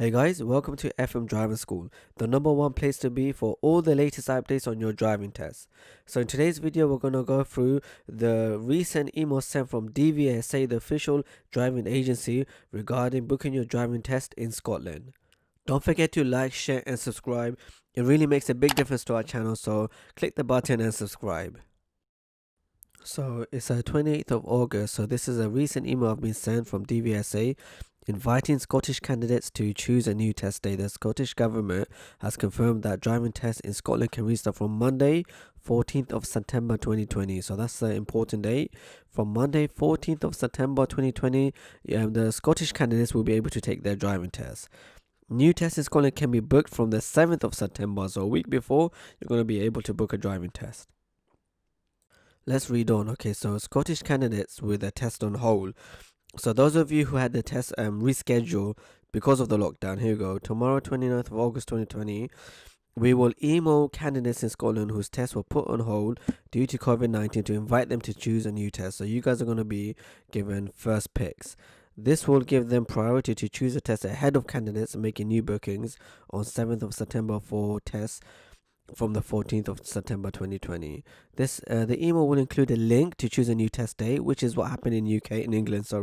Hey guys, welcome to FM Driving School, the number one place to be for all the latest updates on your driving test. So in today's video, we're going to go through the recent email sent from DVSA, the official driving agency, regarding booking your driving test in Scotland. Don't forget to like, share and subscribe. It really makes a big difference to our channel, so click the button and subscribe. So it's the 28th of August, so this is a recent email I've been sent from DVSA inviting Scottish candidates to choose a new test day. The Scottish Government has confirmed that driving tests in Scotland can restart from Monday, 14th of September 2020. So that's the important date. From Monday, 14th of September 2020, the Scottish candidates will be able to take their driving test. New tests in Scotland can be booked from the 7th of September, so a week before, you're going to be able to book a driving test. Let's read on. Okay, so Scottish candidates with a test on hold. So those of you who had the test rescheduled because of the lockdown, here we go. Tomorrow, 29th of August 2020, we will email candidates in Scotland whose tests were put on hold due to COVID-19 to invite them to choose a new test. So you guys are going to be given first picks. This will give them priority to choose a test ahead of candidates making new bookings on 7th of September for tests from the 14th of September 2020. The email will include a link to choose a new test date, which is what happened in England,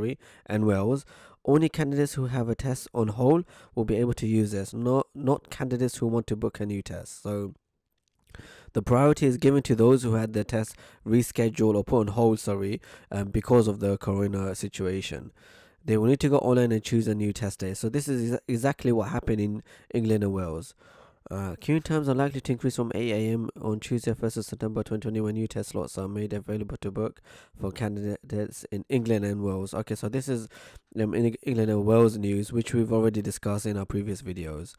and Wales. Only candidates who have a test on hold will be able to use this, not candidates who want to book a new test. So the priority is given to those who had their test rescheduled or put on hold, because of the corona situation. They will need to go online and choose a new test day. So this is exactly what happened in England and Wales. Queuing times are likely to increase from 8 a.m. on Tuesday, 1st of September 2020, when new test slots are made available to book for candidates in England and Wales. Okay, so this is in England and Wales news, which we've already discussed in our previous videos.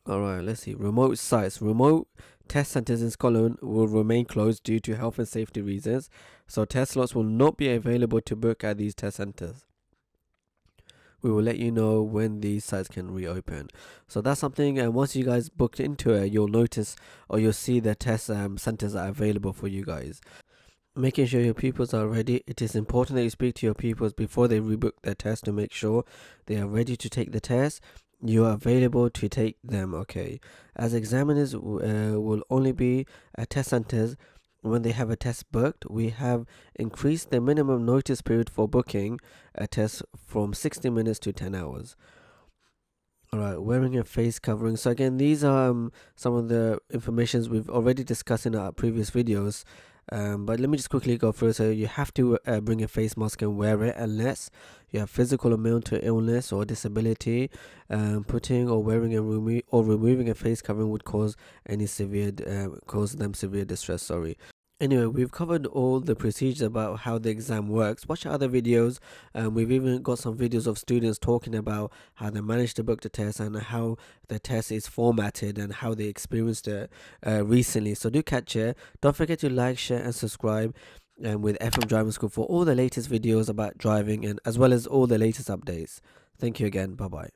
Alright, let's see. Remote sites. Remote test centres in Scotland will remain closed due to health and safety reasons, so test slots will not be available to book at these test centres. We will let you know when these sites can reopen. So that's something, and once you guys booked into it, you'll notice or you'll see the test centers are available for you guys. Making sure your pupils are ready. It is important that you speak to your pupils before they rebook their test to make sure they are ready to take the test. You are available to take them, okay? As examiners will only be at test centers when they have a test booked. We have increased the minimum notice period for booking a test from 60 minutes to 10 hours. Alright, wearing a face covering. So again, these are some of the informations we've already discussed in our previous videos. But let me just quickly go through. So you have to bring a face mask and wear it unless you have physical or mental illness or disability. Putting or wearing or removing a face covering would cause them severe distress. Anyway, we've covered all the procedures about how the exam works. Watch other videos. We've even got some videos of students talking about how they managed to book the test and how the test is formatted and how they experienced it recently. So do catch it. Don't forget to like, share and subscribe with FM Driving School for all the latest videos about driving and as well as all the latest updates. Thank you again. Bye-bye.